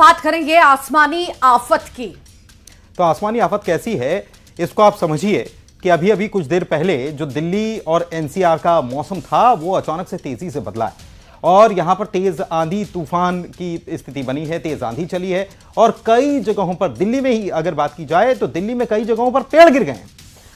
बात करेंगे आसमानी आफत की। तो आसमानी आफत कैसी है इसको आप समझिए कि अभी अभी कुछ देर पहले जो दिल्ली और एनसीआर का मौसम था वो अचानक से तेजी से बदला है और यहां पर तेज आंधी तूफान की स्थिति बनी है, तेज आंधी चली है और कई जगहों पर, दिल्ली में ही अगर बात की जाए तो दिल्ली में कई जगहों पर पेड़ गिर गए हैं।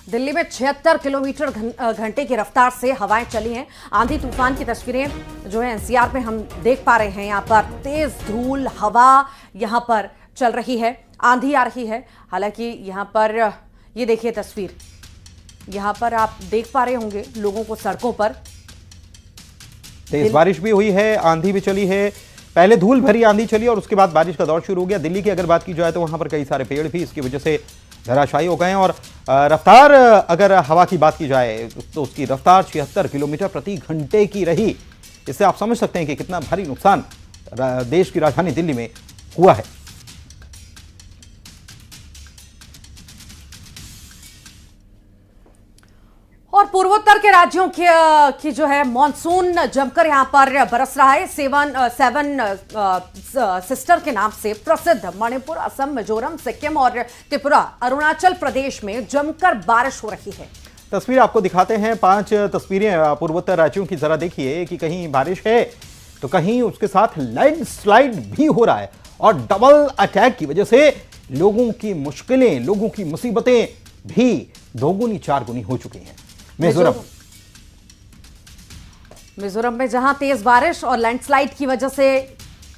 दिल्ली में 76 किलोमीटर घंटे की रफ्तार से हवाएं चली हैं। आंधी तूफान की तस्वीरें जो है एनसीआर में हम देख पा रहे हैं। यहाँ पर तेज धूल हवा यहाँ पर चल रही है, आंधी आ रही है। हालांकि यहाँ पर ये देखिए तस्वीर, यहाँ पर आप देख पा रहे होंगे लोगों को सड़कों पर। तेज बारिश भी हुई है, आंधी भी चली है। पहले धूल भरी आंधी चली और उसके बाद बारिश का दौर शुरू हो गया। दिल्ली की अगर बात की जाए तो वहां पर कई सारे पेड़ भी इसकी वजह से धराशायी हो गए और रफ्तार, अगर हवा की बात की जाए तो उसकी रफ्तार 76 किलोमीटर प्रति घंटे की रही। इससे आप समझ सकते हैं कि कितना भारी नुकसान देश की राजधानी दिल्ली में हुआ है। और पूर्वोत्तर के राज्यों की जो है मॉनसून जमकर यहां पर बरस रहा है। सेवन सिस्टर के नाम से प्रसिद्ध मणिपुर, असम, मिजोरम, सिक्किम और त्रिपुरा, अरुणाचल प्रदेश में जमकर बारिश हो रही है। तस्वीर आपको दिखाते हैं, 5 तस्वीरें पूर्वोत्तर राज्यों की। जरा देखिए कि कहीं बारिश है तो कहीं उसके साथ लैंडस्लाइड भी हो रहा है और डबल अटैक की वजह से लोगों की मुश्किलें, लोगों की मुसीबतें भी दोगुनी चारगुनी हो चुकी हैं। मिजोरम में जहां तेज बारिश और लैंडस्लाइड की वजह से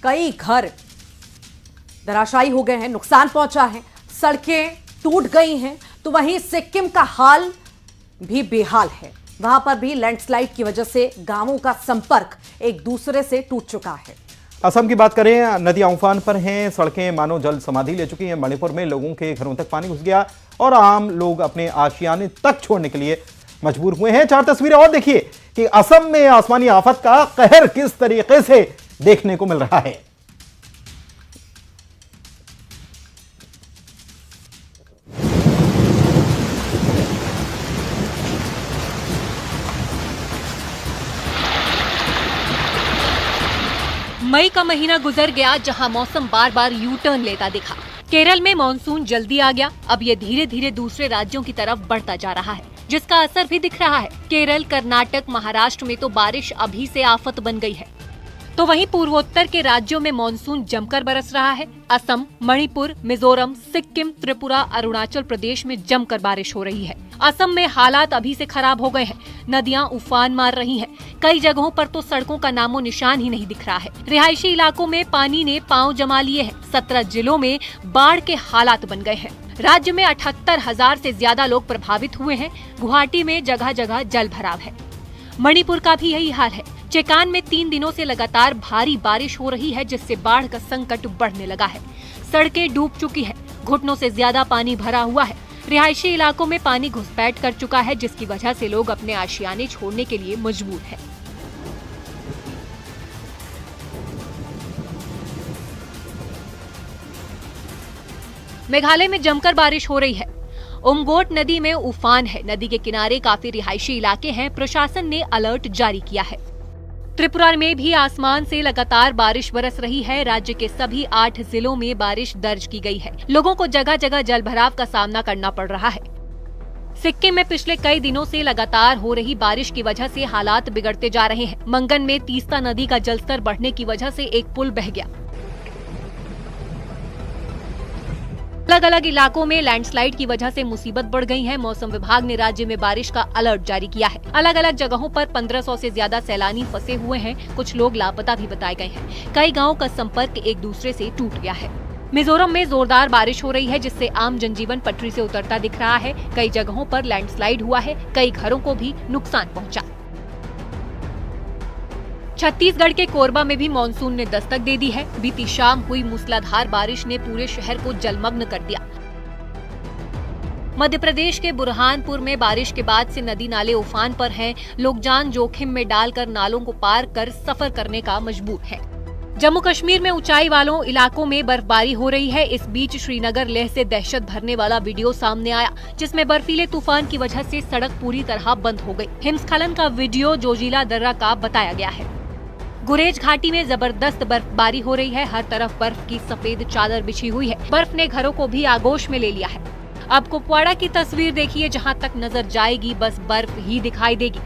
कई घर धराशायी हो गए हैं, नुकसान पहुंचा है, सड़कें टूट गई हैं, तो वहीं सिक्किम का हाल भी बेहाल है। वहां पर भी लैंडस्लाइड की वजह से गांवों का संपर्क एक दूसरे से टूट चुका है। असम की बात करें, नदियां उफान पर हैं, सड़कें मानो जल समाधि ले चुकी हैं। मणिपुर में लोगों के घरों तक पानी घुस गया और आम लोग अपने आशियाने तक छोड़ने के लिए मजबूर हुए हैं। 4 तस्वीरें और देखिए कि असम में आसमानी आफत का कहर किस तरीके से देखने को मिल रहा है। मई का महीना गुजर गया जहां मौसम बार बार यू टर्न लेता दिखा। केरल में मॉनसून जल्दी आ गया, अब ये धीरे धीरे दूसरे राज्यों की तरफ बढ़ता जा रहा है, जिसका असर भी दिख रहा है। केरल, कर्नाटक, महाराष्ट्र में तो बारिश अभी से आफत बन गई है। तो वहीं पूर्वोत्तर के राज्यों में मॉनसून जमकर बरस रहा है। असम, मणिपुर, मिजोरम, सिक्किम, त्रिपुरा, अरुणाचल प्रदेश में जमकर बारिश हो रही है। असम में हालात अभी से खराब हो गए हैं, नदियां उफान मार रही हैं। कई जगहों पर तो सड़कों का नामो निशान ही नहीं दिख रहा है। रिहायशी इलाकों में पानी ने पांव जमा लिए हैं। 17 जिलों में बाढ़ के हालात बन गए हैं। राज्य में 78,000 से ज्यादा लोग प्रभावित हुए हैं। गुवाहाटी में जगह जगह जल भराव है। मणिपुर का भी यही हाल है। चेकान में 3 दिनों से लगातार भारी बारिश हो रही है, जिससे बाढ़ का संकट बढ़ने लगा है। सड़कें डूब चुकी है, घुटनों से ज्यादा पानी भरा हुआ है। रिहायशी इलाकों में पानी घुसपैठ कर चुका है, जिसकी वजह से लोग अपने आशियाने छोड़ने के लिए मजबूर हैं। मेघालय में जमकर बारिश हो रही है। उमगोट नदी में उफान है। नदी के किनारे काफी रिहायशी इलाके हैं। प्रशासन ने अलर्ट जारी किया है। त्रिपुरा में भी आसमान से लगातार बारिश बरस रही है। राज्य के सभी 8 जिलों में बारिश दर्ज की गई है। लोगों को जगह जगह जलभराव का सामना करना पड़ रहा है। सिक्किम में पिछले कई दिनों से लगातार हो रही बारिश की वजह से हालात बिगड़ते जा रहे हैं। मंगन में तीस्ता नदी का जलस्तर बढ़ने की वजह से एक पुल बह गया। अलग अलग इलाकों में लैंडस्लाइड की वजह से मुसीबत बढ़ गई है। मौसम विभाग ने राज्य में बारिश का अलर्ट जारी किया है। अलग अलग जगहों पर 1500 से ज्यादा सैलानी फंसे हुए हैं। कुछ लोग लापता भी बताए गए हैं। कई गांवों का संपर्क एक दूसरे से टूट गया है। मिजोरम में जोरदार बारिश हो रही है, जिससे आम जनजीवन पटरी से उतरता दिख रहा है। कई जगहों पर लैंडस्लाइड हुआ है। कई घरों को भी नुकसान पहुँचा। छत्तीसगढ़ के कोरबा में भी मॉनसून ने दस्तक दे दी है। बीती शाम हुई मूसलाधार बारिश ने पूरे शहर को जलमग्न कर दिया। मध्य प्रदेश के बुरहानपुर में बारिश के बाद से नदी नाले उफान पर हैं। लोग जान जोखिम में डालकर नालों को पार कर सफर करने का मजबूर हैं। जम्मू कश्मीर में ऊंचाई वालों इलाकों में बर्फबारी हो रही है। इस बीच श्रीनगर लेह से दहशत भरने वाला वीडियो सामने आया, जिसमें बर्फीले तूफान की वजह से सड़क पूरी तरह बंद हो गई। हिमस्खलन का वीडियो जोजिला दर्रा का बताया गया है। गुरेज घाटी में जबरदस्त बर्फबारी हो रही है। हर तरफ बर्फ की सफेद चादर बिछी हुई है। बर्फ ने घरों को भी आगोश में ले लिया है। अब कुपवाड़ा की तस्वीर देखिए, जहां तक नजर जाएगी बस बर्फ ही दिखाई देगी।